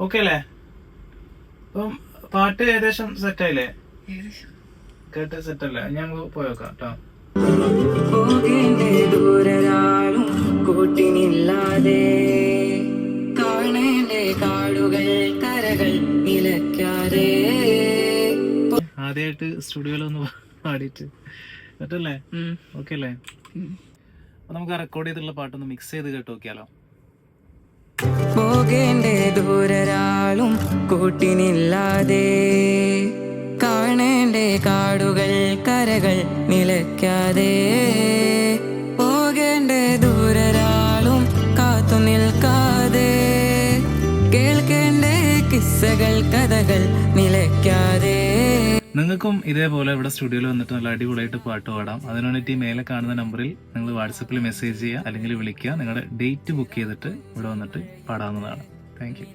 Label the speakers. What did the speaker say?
Speaker 1: Okay അല്ലേ? അപ്പം പാട്ട് ഏകദേശം സെറ്റായില്ലേ? കേട്ട് സെറ്റല്ലേ? ഞാൻ പോയോക്കാം കേട്ടോ. കൂട്ടിനില്ലാതെ കാണേണ്ടേ കാടുകൾ കരകൾ നിലയ്ക്കാതെ. ആദ്യമായിട്ട് സ്റ്റുഡിയോയിലൊന്ന് പാടിയിട്ട് സെറ്റല്ലേ? ഓക്കെ അല്ലേ? അപ്പൊ നമുക്ക് റെക്കോർഡ് ചെയ്തിട്ടുള്ള പാട്ടൊന്ന് മിക്സ് ചെയ്ത് കേട്ട് നോക്കിയാലോ? പോകേണ്ടേ ദൂരരാളും കൂട്ടിനില്ലാതെ കാണേണ്ടേ കാടുകൾ കരകൾ നിലയ്ക്കാതെ. പോകേണ്ടേ ദൂരരാളും കാത്തു നിൽക്കാതെ കേൾക്കേണ്ടേ കിസ്സകൾ കഥകൾ നിലയ്ക്കാതെ. നിങ്ങൾക്കും ഇതേപോലെ ഇവിടെ സ്റ്റുഡിയോയിൽ വന്നിട്ട് നല്ല അടിപൊളിയായിട്ട് പാട്ട് പാടാം. അതിന് വേണ്ടിയിട്ട് ഈ മേലെ കാണുന്ന നമ്പറിൽ നിങ്ങൾ വാട്സപ്പിൽ മെസ്സേജ് ചെയ്യുക അല്ലെങ്കിൽ വിളിക്കുക. നിങ്ങളുടെ ഡേറ്റ് ബുക്ക് ചെയ്തിട്ട് ഇവിടെ വന്നിട്ട് പാടാവുന്നതാണ്. Thank you.